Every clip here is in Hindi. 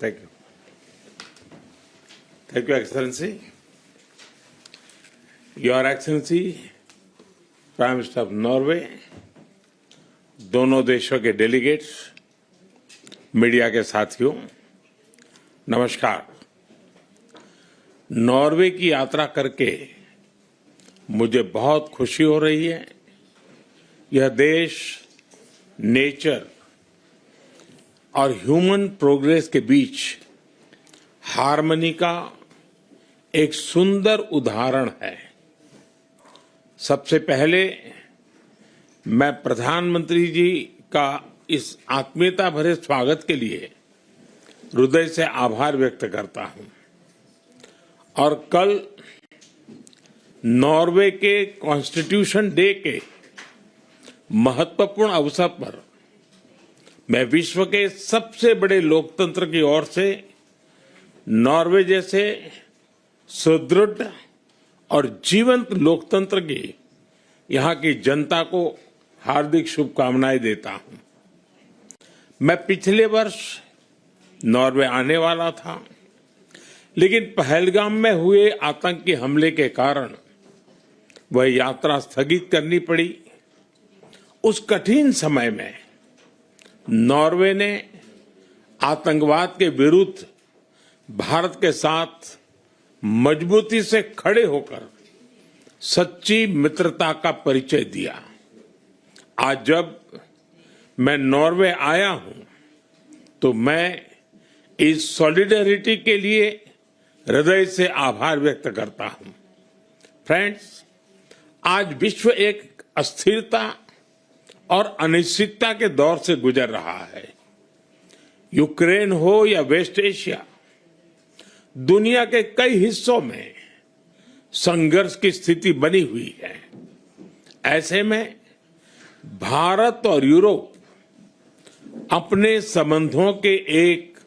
Thank you. Thank you, Excellency. Your Excellency, Prime Minister of Norway, दोनों देशों के डेलीगेट्स, मीडिया के साथियों, नमस्कार। नॉर्वे की यात्रा करके मुझे बहुत खुशी हो रही है। यह देश नेचर और ह्यूमन प्रोग्रेस के बीच हार्मनी का एक सुंदर उदाहरण है। सबसे पहले मैं प्रधानमंत्री जी का इस आत्मीयता भरे स्वागत के लिए हृदय से आभार व्यक्त करता हूं और कल नॉर्वे के कॉन्स्टिट्यूशन डे के महत्वपूर्ण अवसर पर मैं विश्व के सबसे बड़े लोकतंत्र की ओर से नॉर्वे जैसे सुदृढ़ और जीवंत लोकतंत्र की यहां की जनता को हार्दिक शुभकामनाएं देता हूं। मैं पिछले वर्ष नॉर्वे आने वाला था, लेकिन पहलगाम में हुए आतंकी हमले के कारण वह यात्रा स्थगित करनी पड़ी। उस कठिन समय में नॉर्वे ने आतंकवाद के विरुद्ध भारत के साथ मजबूती से खड़े होकर सच्ची मित्रता का परिचय दिया। आज जब मैं नॉर्वे आया हूं तो मैं इस सॉलिडेरिटी के लिए हृदय से आभार व्यक्त करता हूं। फ्रेंड्स, आज विश्व एक अस्थिरता और अनिश्चितता के दौर से गुजर रहा है। यूक्रेन हो या वेस्ट एशिया, दुनिया के कई हिस्सों में संघर्ष की स्थिति बनी हुई है। ऐसे में भारत और यूरोप अपने संबंधों के एक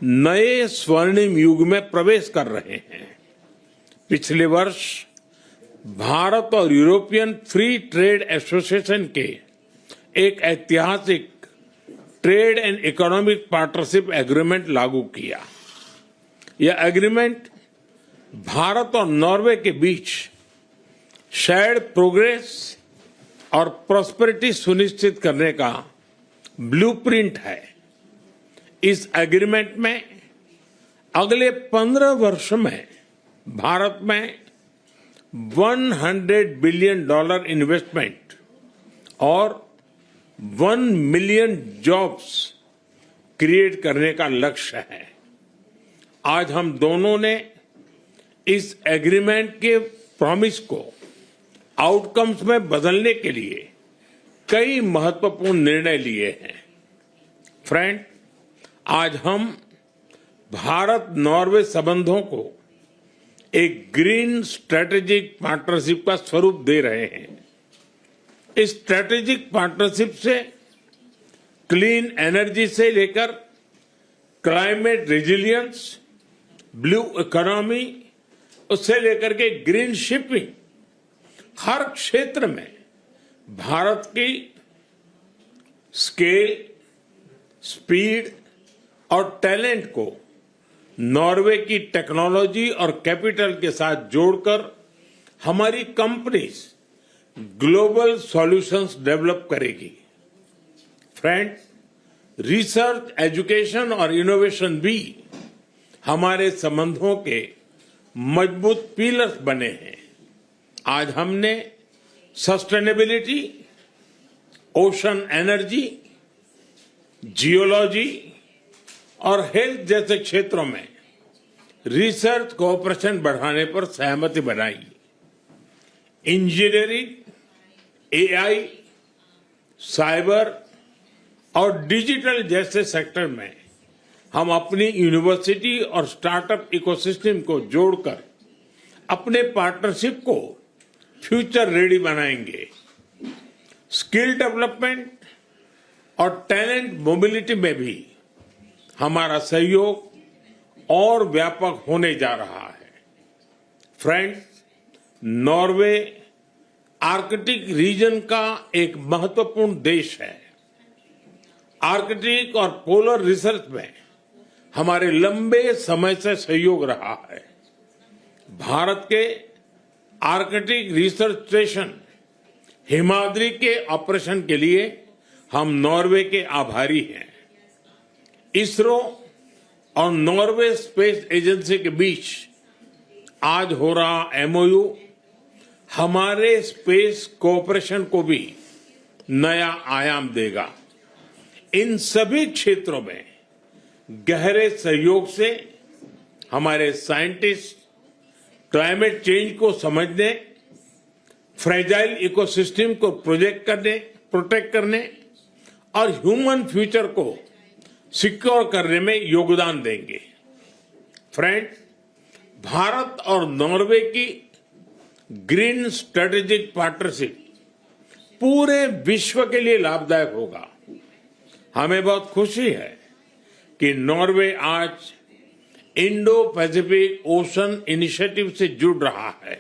नए स्वर्णिम युग में प्रवेश कर रहे हैं। पिछले वर्ष भारत और यूरोपियन फ्री ट्रेड एसोसिएशन के एक ऐतिहासिक trade and economic partnership agreement लागू किया। यह एग्रीमेंट भारत और नॉर्वे के बीच शेयर्ड प्रोग्रेस और प्रॉस्पेरिटी सुनिश्चित करने का ब्लूप्रिंट है। इस एग्रीमेंट में अगले 15 वर्ष में भारत में $100 बिलियन इन्वेस्टमेंट और 1 मिलियन जॉब्स क्रिएट करने का लक्ष्य है। आज हम दोनों ने इस एग्रीमेंट के प्रॉमिस को आउटकम्स में बदलने के लिए कई महत्वपूर्ण निर्णय लिए हैं। फ्रेंड, आज हम भारत नॉर्वे संबंधों को एक ग्रीन स्ट्रेटेजिक पार्टनरशिप का स्वरूप दे रहे हैं। इस स्ट्रेटेजिक पार्टनरशिप से क्लीन एनर्जी से लेकर क्लाइमेट रेजिलियंस, ब्लू इकोनॉमी, उससे लेकर के ग्रीन शिपिंग, हर क्षेत्र में भारत की स्केल, स्पीड और टैलेंट को नॉर्वे की टेक्नोलॉजी और कैपिटल के साथ जोड़कर हमारी कंपनीज ग्लोबल सॉल्यूशंस डेवलप करेगी। फ्रेंड्स, रिसर्च, एजुकेशन और इनोवेशन भी हमारे संबंधों के मजबूत पिलर्स बने हैं। आज हमने सस्टेनेबिलिटी, ओशन एनर्जी, जियोलॉजी और हेल्थ जैसे क्षेत्रों में रिसर्च कोऑपरेशन बढ़ाने पर सहमति बनाई। इंजीनियरिंग, एआई, साइबर और डिजिटल जैसे सेक्टर में हम अपनी यूनिवर्सिटी और स्टार्टअप इकोसिस्टम को जोड़कर अपने पार्टनरशिप को फ्यूचर रेडी बनाएंगे। स्किल डेवलपमेंट और टैलेंट मोबिलिटी में भी हमारा सहयोग और व्यापक होने जा रहा है। फ्रेंड्स, नॉर्वे आर्कटिक रीजन का एक महत्वपूर्ण देश है। आर्कटिक और पोलर रिसर्च में हमारे लंबे समय से सहयोग रहा है। भारत के आर्कटिक रिसर्च स्टेशन हिमाद्री के ऑपरेशन के लिए हम नॉर्वे के आभारी हैं। इसरो और नॉर्वे स्पेस एजेंसी के बीच आज हो रहा एमओयू हमारे स्पेस कोऑपरेशन को भी नया आयाम देगा। इन सभी क्षेत्रों में गहरे सहयोग से हमारे साइंटिस्ट क्लाइमेट चेंज को समझने, फ्रेजाइल इकोसिस्टम को प्रोटेक्ट करने और ह्यूमन फ्यूचर को सिक्योर करने में योगदान देंगे। फ्रेंड्स, भारत और नॉर्वे की ग्रीन स्ट्रेटेजिक पार्टनरशिप पूरे विश्व के लिए लाभदायक होगा। हमें बहुत खुशी है कि नॉर्वे आज इंडो पैसिफिक ओशन इनिशिएटिव से जुड़ रहा है।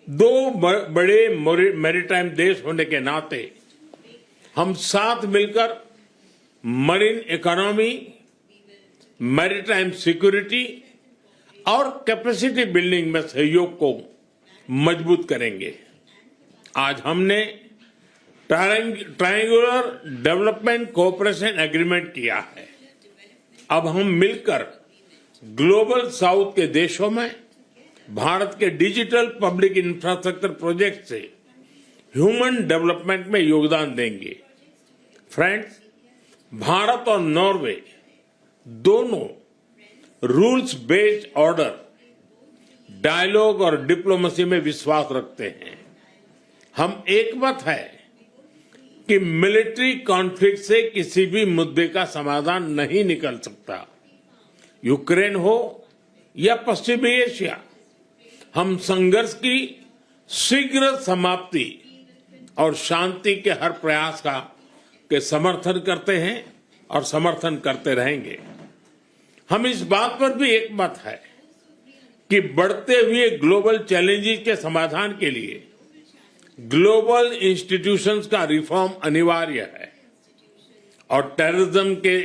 दो बड़े मैरीटाइम देश होने के नाते हम साथ मिलकर मरीन इकोनॉमी, मैरीटाइम सिक्योरिटी और कैपेसिटी बिल्डिंग में सहयोग को मजबूत करेंगे। आज हमने ट्रायंगुलर डेवलपमेंट कोऑपरेशन एग्रीमेंट किया है। अब हम मिलकर ग्लोबल साउथ के देशों में भारत के डिजिटल पब्लिक इंफ्रास्ट्रक्चर प्रोजेक्ट से ह्यूमन डेवलपमेंट में योगदान देंगे। फ्रेंड्स, भारत और नॉर्वे दोनों रूल्स बेस्ड ऑर्डर, डायलॉग और डिप्लोमेसी में विश्वास रखते हैं। हम एकमत है कि मिलिट्री कॉन्फ्लिक्ट से किसी भी मुद्दे का समाधान नहीं निकल सकता। यूक्रेन हो या पश्चिमी एशिया, हम संघर्ष की शीघ्र समाप्ति और शांति के हर प्रयास के समर्थन करते हैं और समर्थन करते रहेंगे। हम इस बात पर भी एकमत है कि बढ़ते हुए ग्लोबल चैलेंजेस के समाधान के लिए ग्लोबल इंस्टीट्यूशंस का रिफॉर्म अनिवार्य है और टेररिज्म के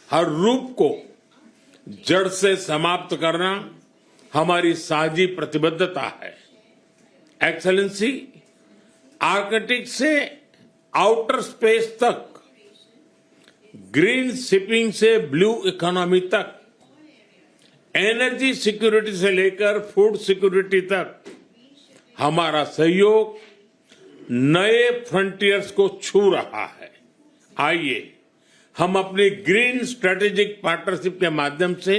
हर रूप को जड़ से समाप्त करना हमारी साझी प्रतिबद्धता है। एक्सेलेंसी, आर्कटिक से आउटर स्पेस तक, ग्रीन शिपिंग से ब्लू इकोनॉमी तक, एनर्जी सिक्योरिटी से लेकर फूड सिक्योरिटी तक हमारा सहयोग नए फ्रंटियर्स को छू रहा है। आइए हम अपनी ग्रीन स्ट्रेटेजिक पार्टनरशिप के माध्यम से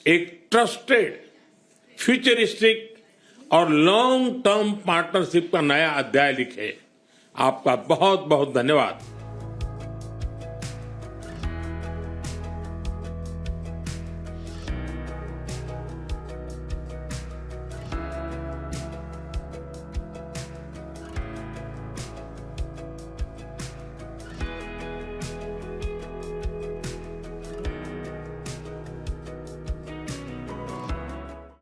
एक ट्रस्टेड, फ्यूचरिस्टिक और लॉन्ग टर्म पार्टनरशिप का नया अध्याय लिखें। आपका बहुत बहुत धन्यवाद।